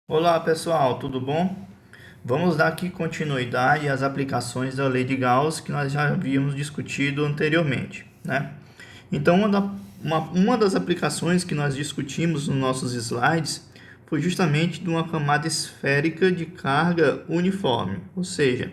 Olá pessoal, tudo bom? Vamos dar aqui continuidade às aplicações da lei de Gauss que nós já havíamos discutido anteriormente, né? Então, uma das aplicações que nós discutimos nos nossos slides foi justamente de uma camada esférica de carga uniforme, ou seja,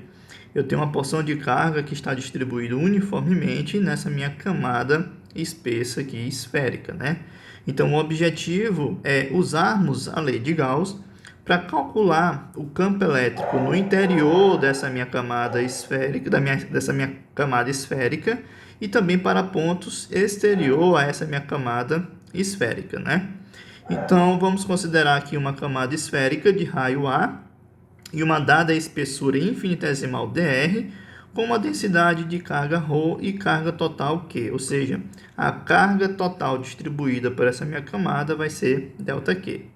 eu tenho uma porção de carga que está distribuída uniformemente nessa minha camada espessa aqui, esférica, né? Então, o objetivo é usarmos a lei de Gauss para calcular o campo elétrico no interior dessa minha camada esférica, dessa minha camada esférica, e também para pontos exterior a essa minha camada esférica, né? Então, vamos considerar aqui uma camada esférica de raio A e uma dada espessura infinitesimal dr, com uma densidade de carga ρ e carga total Q, ou seja, a carga total distribuída por essa minha camada vai ser ΔQ.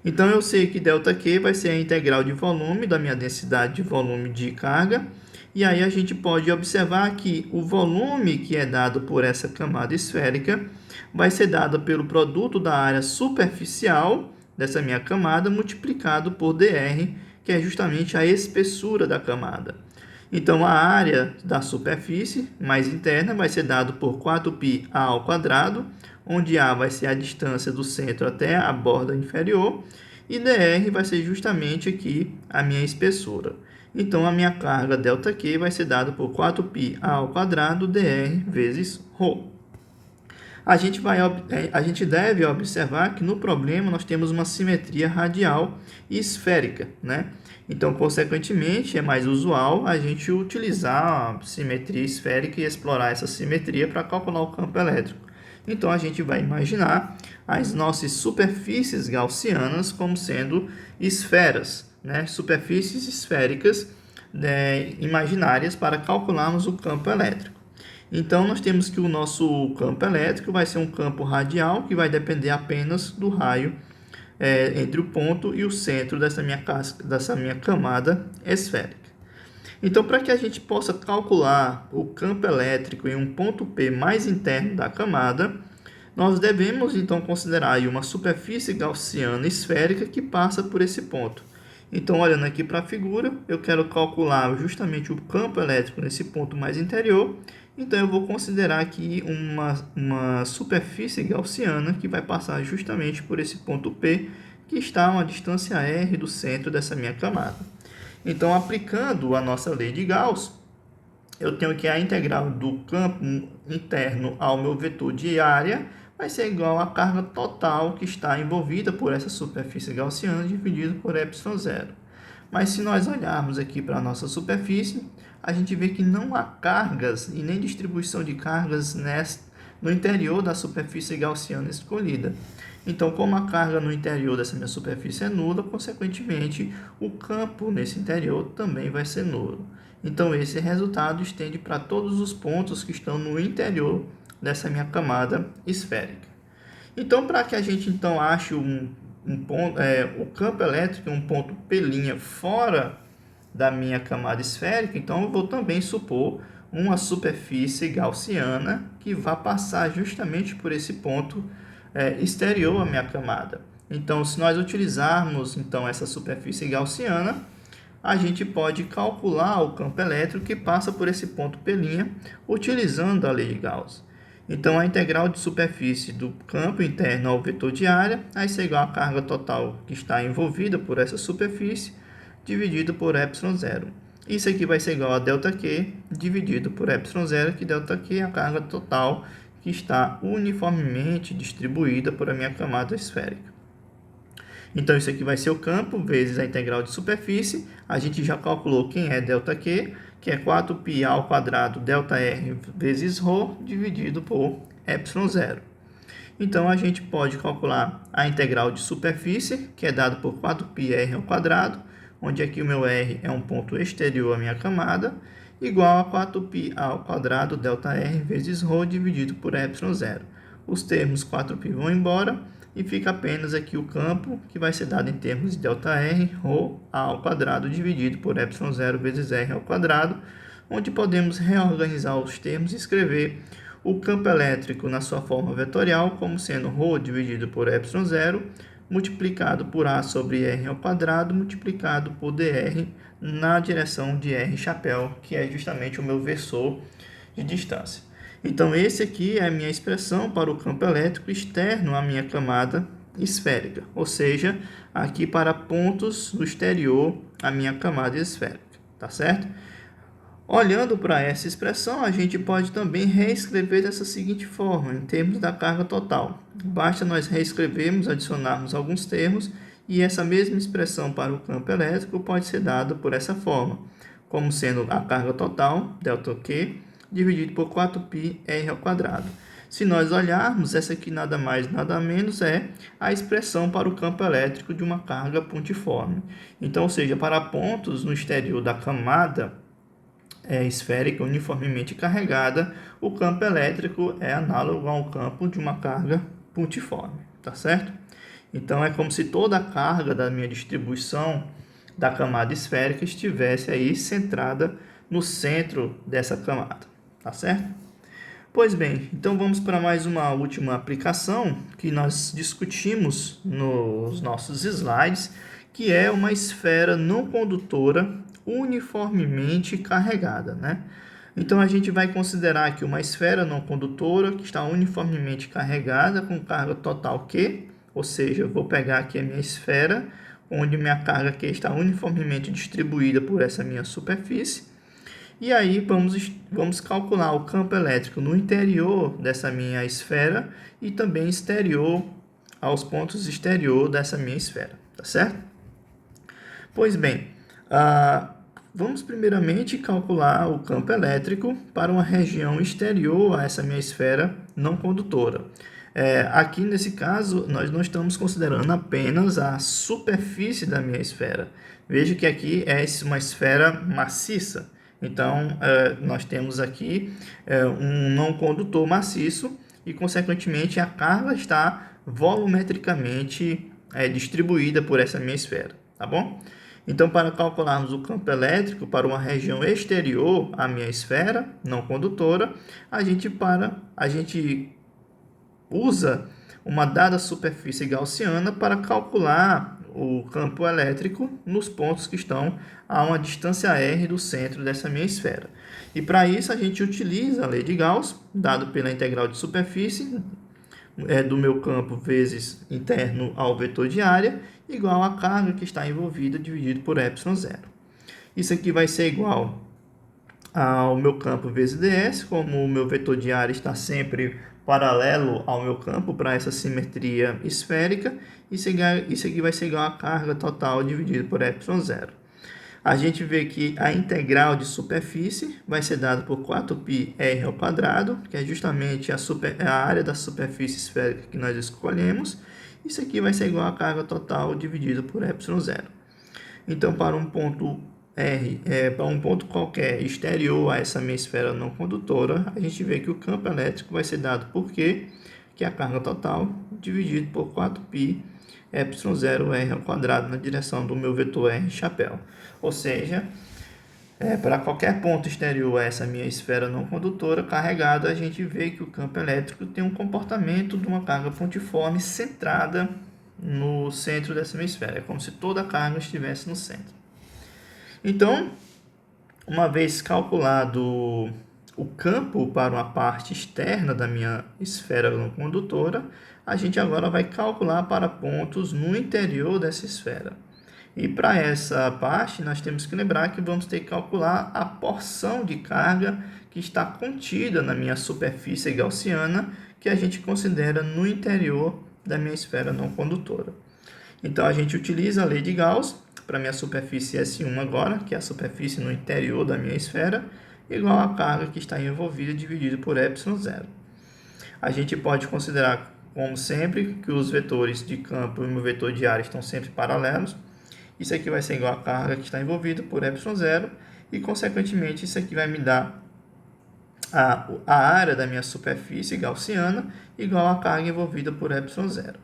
Então, eu sei que ΔQ vai ser a integral de volume da minha densidade de volume de carga. E aí a gente pode observar que o volume que é dado por essa camada esférica vai ser dado pelo produto da área superficial dessa minha camada multiplicado por dr, que é justamente a espessura da camada. Então, a área da superfície mais interna vai ser dado por 4πa ao quadrado, onde A vai ser a distância do centro até a borda inferior, e dr vai ser justamente aqui a minha espessura. Então, a minha carga ΔQ vai ser dada por 4πa ao quadrado dr vezes ρ. A gente deve observar que no problema nós temos uma simetria radial e esférica, né? Então, consequentemente, é mais usual a gente utilizar a simetria esférica e explorar essa simetria para calcular o campo elétrico. Então, a gente vai imaginar as nossas superfícies gaussianas como sendo esferas, né? Superfícies esféricas, né, imaginárias para calcularmos o campo elétrico. Então, nós temos que o nosso campo elétrico vai ser um campo radial, que vai depender apenas do raio entre o ponto e o centro dessa minha camada esférica. Então, para que a gente possa calcular o campo elétrico em um ponto P mais interno da camada, nós devemos, então, considerar aí uma superfície gaussiana esférica que passa por esse ponto. Então, olhando aqui para a figura, eu quero calcular justamente o campo elétrico nesse ponto mais interior. Então, eu vou considerar aqui uma superfície gaussiana que vai passar justamente por esse ponto P, que está a uma distância r do centro dessa minha camada. Então, aplicando a nossa lei de Gauss, eu tenho que a integral do campo interno ao meu vetor de área vai ser igual à carga total que está envolvida por essa superfície gaussiana dividido por ε0. Mas se nós olharmos aqui para a nossa superfície, a gente vê que não há cargas e nem distribuição de cargas no interior da superfície gaussiana escolhida. Então, como a carga no interior dessa minha superfície é nula, consequentemente, o campo nesse interior também vai ser nulo. Então, esse resultado estende para todos os pontos que estão no interior dessa minha camada esférica. Então, para que a gente então ache o campo elétrico em um ponto P' fora da minha camada esférica, então eu vou também supor uma superfície gaussiana que vai passar justamente por esse ponto exterior à minha camada. Então, se nós utilizarmos então essa superfície gaussiana, a gente pode calcular o campo elétrico que passa por esse ponto P' utilizando a lei de Gauss. Então, a integral de superfície do campo interno ao vetor de área vai ser igual à carga total que está envolvida por essa superfície, dividido por ε0. Isso aqui vai ser igual a ΔQ dividido por ε0, que ΔQ é a carga total que está uniformemente distribuída por a minha camada esférica. Então, isso aqui vai ser o campo vezes a integral de superfície. A gente já calculou quem é ΔQ, que é 4π ao quadrado ΔR vezes ρ dividido por ε0. Então, a gente pode calcular a integral de superfície, que é dado por 4πr ao quadrado, onde aqui o meu R é um ponto exterior à minha camada, igual a 4π ao quadrado ΔR vezes ρ dividido por ε0. Os termos 4π vão embora e fica apenas aqui o campo, que vai ser dado em termos de ΔR, ρ ao quadrado dividido por ε0 vezes R ao quadrado, onde podemos reorganizar os termos e escrever o campo elétrico na sua forma vetorial como sendo ρ dividido por ε0 multiplicado por A sobre R ao quadrado, multiplicado por dr na direção de R chapéu, que é justamente o meu versor de distância. Então, esse aqui é a minha expressão para o campo elétrico externo à minha camada esférica, ou seja, aqui para pontos no exterior à minha camada esférica, tá certo? Olhando para essa expressão, a gente pode também reescrever dessa seguinte forma, em termos da carga total. Basta nós reescrevermos, adicionarmos alguns termos, e essa mesma expressão para o campo elétrico pode ser dada por essa forma, como sendo a carga total, ΔQ, dividido por 4πr ao quadrado. Se nós olharmos, essa aqui nada mais, nada menos é a expressão para o campo elétrico de uma carga pontiforme. Então, ou seja, para pontos no exterior da camada esférica uniformemente carregada, o campo elétrico é análogo ao campo de uma carga pontiforme, tá certo? Então, é como se toda a carga da minha distribuição da camada esférica estivesse aí centrada no centro dessa camada, tá certo? Pois bem, então vamos para mais uma última aplicação que nós discutimos nos nossos slides, que é uma esfera não condutora uniformemente carregada, né? Então, a gente vai considerar aqui uma esfera não condutora que está uniformemente carregada com carga total Q, ou seja, eu vou pegar aqui a minha esfera, onde minha carga Q está uniformemente distribuída por essa minha superfície. E aí, vamos calcular o campo elétrico no interior dessa minha esfera e também exterior, aos pontos exterior dessa minha esfera, tá certo? Pois bem, vamos primeiramente calcular o campo elétrico para uma região exterior a essa minha esfera não condutora. Aqui nesse caso, nós não estamos considerando apenas a superfície da minha esfera. Veja que aqui é uma esfera maciça. Então, nós temos aqui um não condutor maciço e, consequentemente, a carga está volumetricamente distribuída por essa minha esfera, tá bom? Então, para calcularmos o campo elétrico para uma região exterior à minha esfera não condutora, a gente usa uma dada superfície gaussiana para calcular o campo elétrico nos pontos que estão a uma distância r do centro dessa minha esfera. E para isso a gente utiliza a lei de Gauss, dado pela integral de superfície do meu campo vezes interno ao vetor de área, igual à carga que está envolvida dividido por ε0. Isso aqui vai ser igual ao meu campo vezes ds, como o meu vetor de área está sempre paralelo ao meu campo para essa simetria esférica, isso aqui vai ser igual à carga total dividido por ε0. A gente vê que a integral de superfície vai ser dada por 4πr ao quadrado, que é justamente a área da superfície esférica que nós escolhemos. Isso aqui vai ser igual à carga total dividido por ε0. Então, para um ponto para um ponto qualquer exterior a essa minha esfera não condutora, a gente vê que o campo elétrico vai ser dado por Q, que é a carga total, dividido por 4π ε0r ao quadrado na direção do meu vetor R chapéu. Ou seja, para qualquer ponto exterior a essa minha esfera não condutora carregada, a gente vê que o campo elétrico tem um comportamento de uma carga pontiforme centrada no centro dessa minha esfera. É como se toda a carga estivesse no centro. Então, uma vez calculado o campo para uma parte externa da minha esfera não condutora, a gente agora vai calcular para pontos no interior dessa esfera. E para essa parte, nós temos que lembrar que vamos ter que calcular a porção de carga que está contida na minha superfície gaussiana, que a gente considera no interior da minha esfera não condutora. Então, a gente utiliza a lei de Gauss para minha superfície S1 agora, que é a superfície no interior da minha esfera, igual à carga que está envolvida dividido por ε0. A gente pode considerar, como sempre, que os vetores de campo e o vetor de área estão sempre paralelos. Isso aqui vai ser igual à carga que está envolvida por ε0 e, consequentemente, isso aqui vai me dar a área da minha superfície gaussiana igual à carga envolvida por ε0.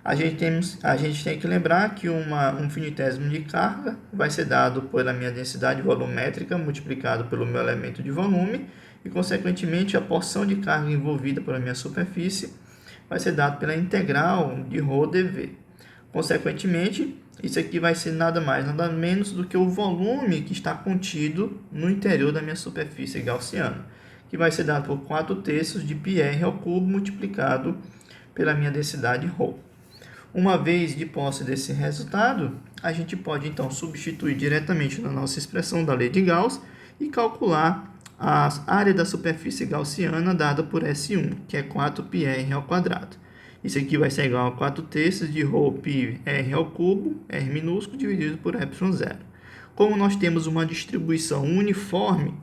A gente tem que lembrar que um finitésimo de carga vai ser dado pela minha densidade volumétrica multiplicado pelo meu elemento de volume e, consequentemente, a porção de carga envolvida pela minha superfície vai ser dado pela integral de ρ dv. Consequentemente, isso aqui vai ser nada mais, nada menos do que o volume que está contido no interior da minha superfície gaussiana, que vai ser dado por 4/3 de πr ao cubo multiplicado pela minha densidade ρ. Uma vez de posse desse resultado, a gente pode então substituir diretamente na nossa expressão da lei de Gauss e calcular a área da superfície gaussiana dada por S1, que é 4πr ao quadrado. Isso aqui vai ser igual a 4/3 de ρ π r ao cubo, r minúsculo, dividido por ε0. Como nós temos uma distribuição uniforme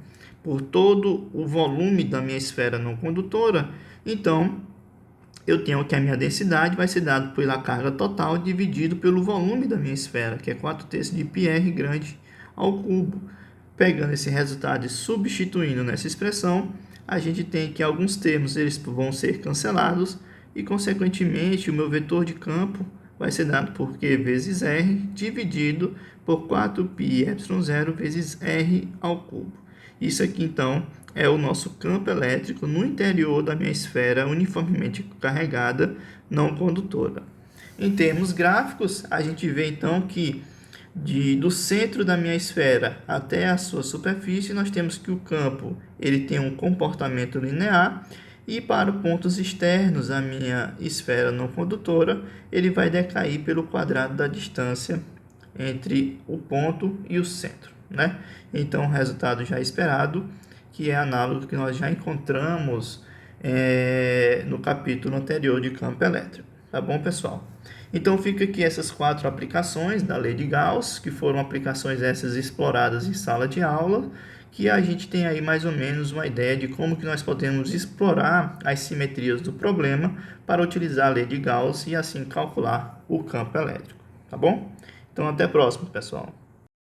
por todo o volume da minha esfera não condutora, então eu tenho que a minha densidade vai ser dada pela carga total dividido pelo volume da minha esfera, que é 4/3 de πr grande ao cubo. Pegando esse resultado e substituindo nessa expressão, a gente tem que alguns termos eles vão ser cancelados e, consequentemente, o meu vetor de campo vai ser dado por Q vezes R dividido por 4πε0 vezes R ao cubo. Isso aqui, então, é o nosso campo elétrico no interior da minha esfera uniformemente carregada não condutora. Em termos gráficos, a gente vê, então, que do centro da minha esfera até a sua superfície, nós temos que o campo ele tem um comportamento linear e para pontos externos à minha esfera não condutora, ele vai decair pelo quadrado da distância entre o ponto e o centro, né? Então, o resultado já esperado, que é análogo que nós já encontramos no capítulo anterior de campo elétrico. Tá bom, pessoal? Então, fica aqui essas 4 aplicações da lei de Gauss, que foram aplicações essas exploradas em sala de aula, que a gente tem aí mais ou menos uma ideia de como que nós podemos explorar as simetrias do problema para utilizar a lei de Gauss e assim calcular o campo elétrico. Tá bom? Então, até a próxima, pessoal.